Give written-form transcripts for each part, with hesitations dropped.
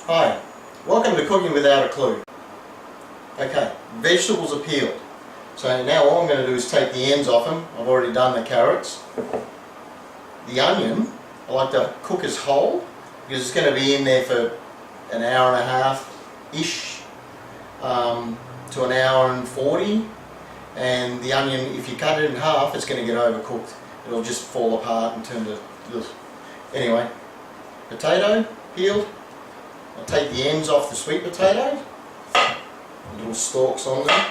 Hi, welcome to Cooking Without a Clue. Okay, vegetables are peeled. So now all I'm going to do is take the ends off them. I've already done the carrots. The onion, I like to cook as whole because it's going to be in there for an hour and a half-ish to an hour and 40. And the onion, if you cut it in half, it's going to get overcooked. It'll just fall apart and turn to... Anyway, potato peeled. I'll take the ends off the sweet potato. Little stalks on there.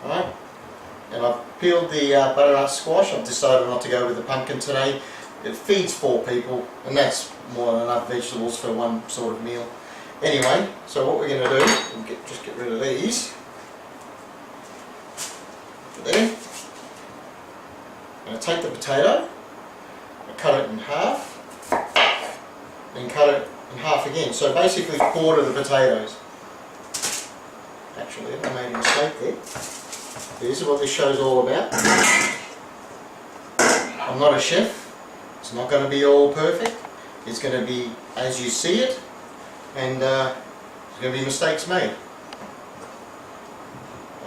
Alright, and I've peeled the butternut squash. I've decided not to go with the pumpkin today. It feeds 4 people and that's more than enough vegetables for one sort of meal. Anyway, so what we're going to do, we'll just get rid of these. There. I'm going to take the potato, I cut it in half, then cut it in half again. So basically quarter the potatoes. Actually, I made a mistake there. This is what this show's all about. I'm not a chef. It's not going to be all perfect. It's going to be as you see it, and there's going to be mistakes made.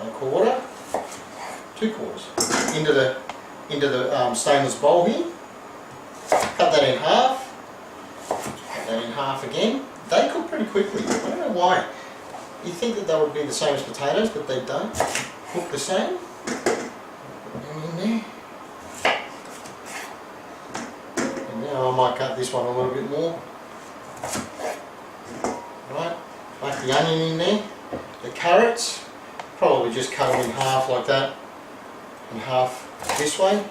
1/4, 2/4 into the stainless bowl here. Cut that in half. Cut that in half again. They cook pretty quickly. I don't know why. You think that they would be the same as potatoes, but they don't. Cook the same. Put them in there. And now I might cut this one a little bit more. Right, like the onion in there. The carrots, probably just cut them in half like that. And half this way.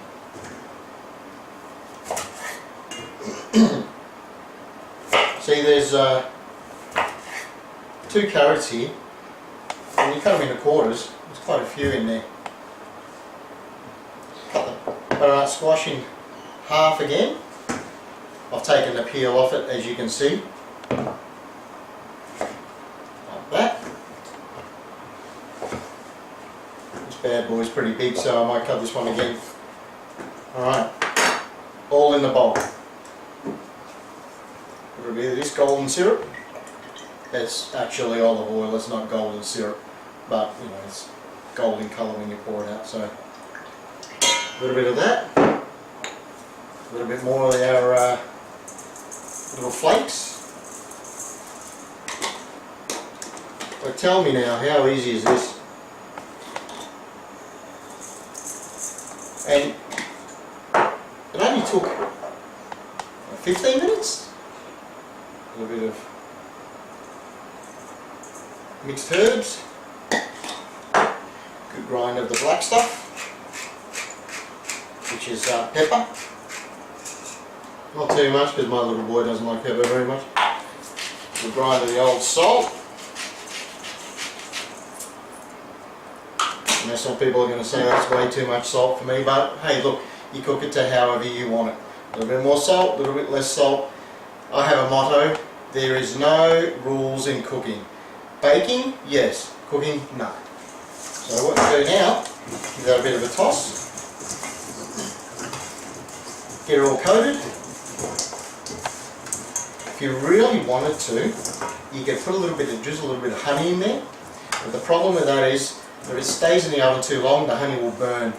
See, there's 2 carrots here. When you cut them into quarters, there's quite a few in there. Cut the butternut squash in half again. I've taken the peel off it, as you can see. Like that. This bad boy's pretty big, so I might cut this one again. Alright, all in the bowl. A little bit of this golden syrup. That's actually olive oil, it's not golden syrup, but you know, it's golden colour when you pour it out. So a little bit of that, a little bit more of our little flakes. So tell me now, how easy is this? And it only took 15 minutes. A little bit of mixed herbs, good grind of the black stuff, which is pepper. Not too much because my little boy doesn't like pepper very much. Good grind of the old salt. I know some people are going to say that's way too much salt for me, but hey, look, you cook it to however you want it. A little bit more salt, a little bit less salt. I have a motto: there is no rules in cooking. Baking, yes. Cooking, no. So what you do now, give that a bit of a toss. Get it all coated. If you really wanted to, you could put a little bit of drizzle, a little bit of honey in there. But the problem with that is, if it stays in the oven too long, the honey will burn.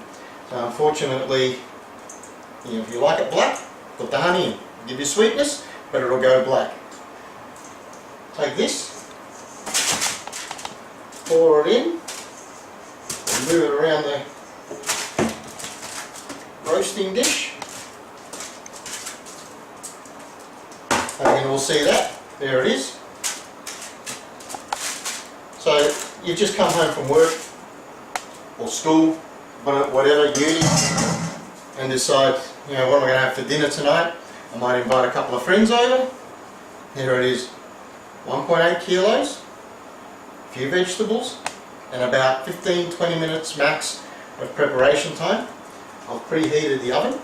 So unfortunately, you know, if you like it black, put the honey in. It'll give you sweetness, but it'll go black. Take this. Pour it in and move it around the roasting dish. And then we'll see that. There it is. So you've just come home from work or school, whatever, uni, and decide, you know, what am I going to have for dinner tonight? I might invite a couple of friends over. Here it is. 1.8 kilos. Few vegetables and about 15-20 minutes max of preparation time. I've preheated the oven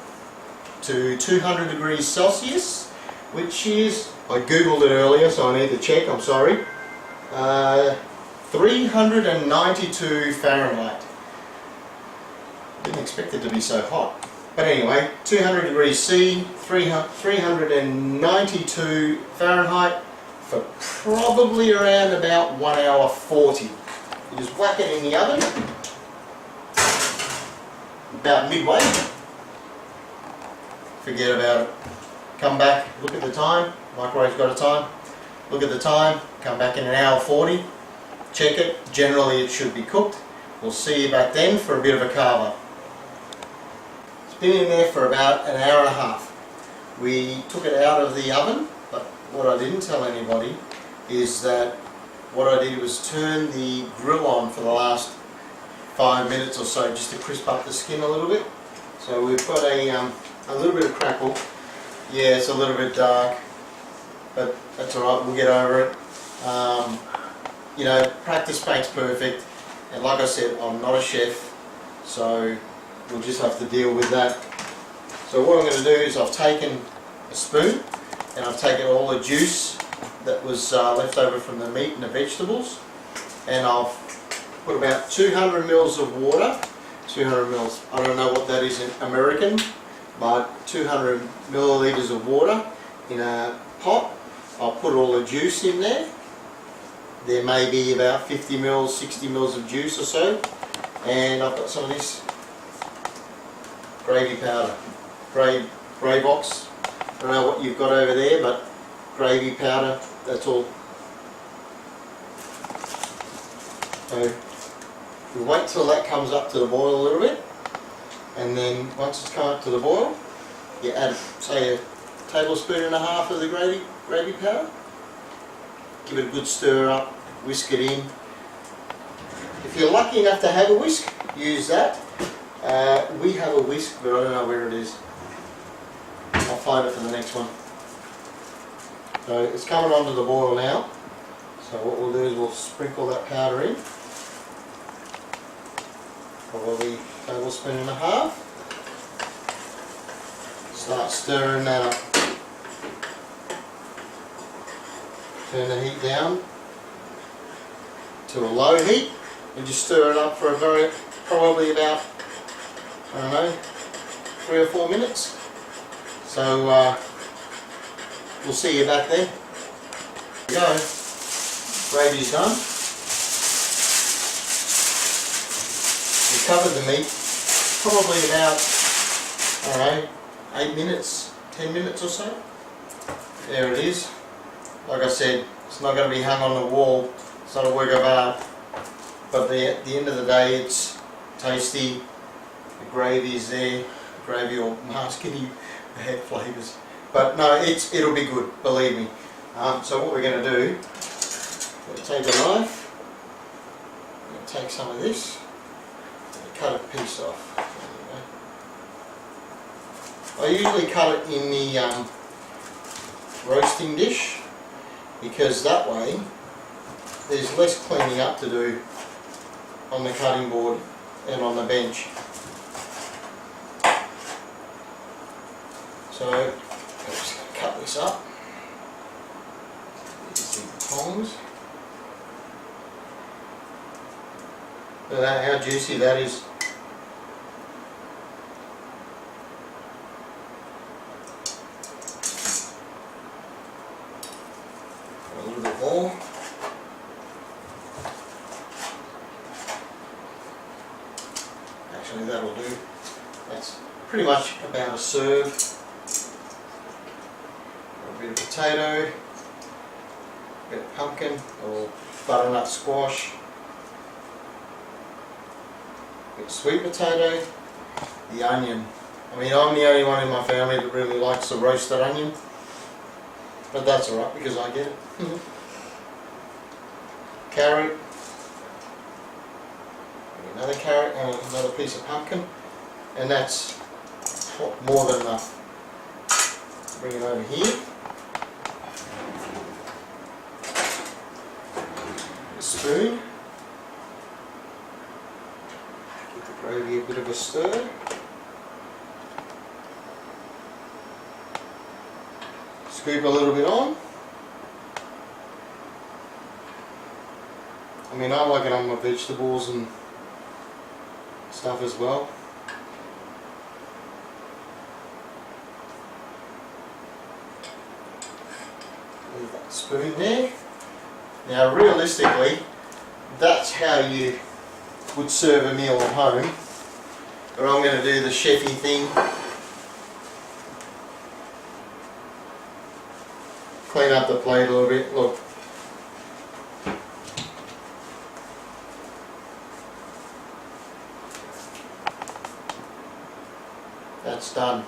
to 200 degrees Celsius, which is, I googled it earlier so I need to check, I'm sorry, 392 Fahrenheit. Didn't expect it to be so hot. But anyway, 200 degrees C, 392 Fahrenheit for probably around about 1 hour 40. You just whack it in the oven, about midway, forget about it. Come back, look at the time, microwave's got a time, look at the time, come back in 1 hour 40, check it, generally it should be cooked. We'll see you back then for a bit of a carve up. It's been in there for about 1 hour and a half. We took it out of the oven, but what I didn't tell anybody is that what I did was turn the grill on for the last 5 minutes or so just to crisp up the skin a little bit. So we've got a little bit of crackle. Yeah, it's a little bit dark, but that's alright, we'll get over it. You know, practice makes perfect, and like I said, I'm not a chef, so we'll just have to deal with that. So what I'm going to do is I've taken a spoon and I've taken all the juice that was left over from the meat and the vegetables, and I've put about 200 mils of water. 200 mils, I don't know what that is in American, but 200 milliliters of water in a pot. I'll put all the juice in there. There may be about 50 mils, 60 mils of juice or so, and I've got some of this gravy powder, gravy box. I don't know what you've got over there, but gravy powder, that's all. So we wait till that comes up to the boil a little bit, and then once it's come up to the boil, you add, say, 1.5 tablespoons of the gravy powder. Give it a good stir up, whisk it in. If you're lucky enough to have a whisk, use that. We have a whisk, but I don't know where it is. I'll find it for the next one. So it's coming onto the boil now. So what we'll do is we'll sprinkle that powder in. Probably 1.5 tablespoons. Start stirring that up. Turn the heat down to a low heat and just stir it up for probably about, I don't know, 3 or 4 minutes. So we'll see you back there. There we go. Gravy's done. We covered the meat probably about, I don't know, 8 minutes, 10 minutes or so. There it is. Like I said, it's not going to be hung on the wall, it's not a work of art, but at the end of the day it's tasty, the gravy is there, gravy or masking you add flavours, but no, it'll be good, believe me. So what we're going to do, we're going to take a knife, we're going to take some of this, and cut a piece off. I usually cut it in the roasting dish, because that way there's less cleaning up to do on the cutting board and on the bench. So I'm just going to cut this up. Using the tongs. Look at that, how juicy that is. A little bit more. Actually, that'll do. That's pretty much about a serve. A bit of potato, a bit of pumpkin or butternut squash, a bit of sweet potato, the onion. I mean, I'm the only one in my family that really likes the roasted onion. But that's alright because I get it. Carrot, another carrot and another piece of pumpkin, and that's more than enough. Bring it over here. A spoon. Give the gravy a bit of a stir. Scoop a little bit on. I mean, I like it on my vegetables and stuff as well. spoon there. Now realistically, that's how you would serve a meal at home. But I'm going to do the chefy thing. Clean up the plate a little bit. Look. That's done.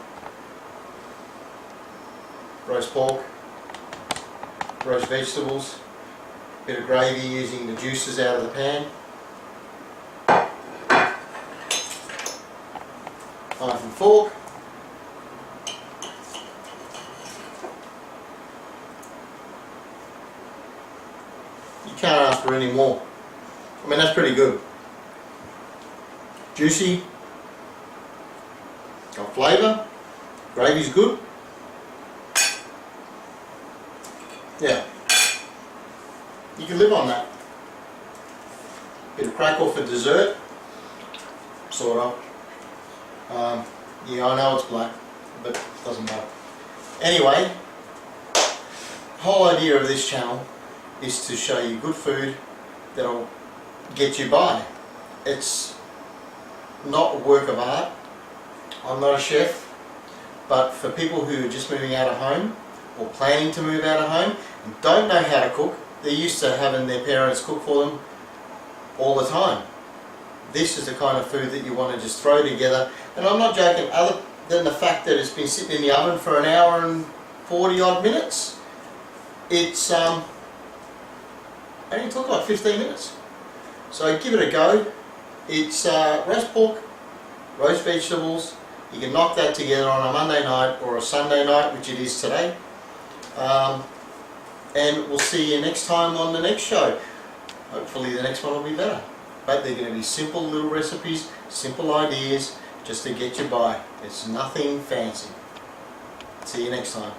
Roast pork, roast vegetables, bit of gravy using the juices out of the pan. Knife and fork. You can't ask for any more. I mean, that's pretty good. Juicy, got flavour, gravy's good. Yeah, you can live on that. Bit of crackle for dessert, sort of. Yeah, I know it's black, but it doesn't matter. Anyway, the whole idea of this channel is to show you good food that'll get you by. It's not a work of art. I'm not a chef, but for people who are just moving out of home or planning to move out of home and don't know how to cook, they're used to having their parents cook for them all the time. This is the kind of food that you want to just throw together. And I'm not joking, other than the fact that it's been sitting in the oven for an hour and 40 odd minutes, it's only took like 15 minutes. So give it a go. It's roast pork, roast vegetables. You can knock that together on a Monday night or a Sunday night, which it is today. And we'll see you next time on the next show. Hopefully the next one will be better. But they're going to be simple little recipes, simple ideas, just to get you by. It's nothing fancy. See you next time.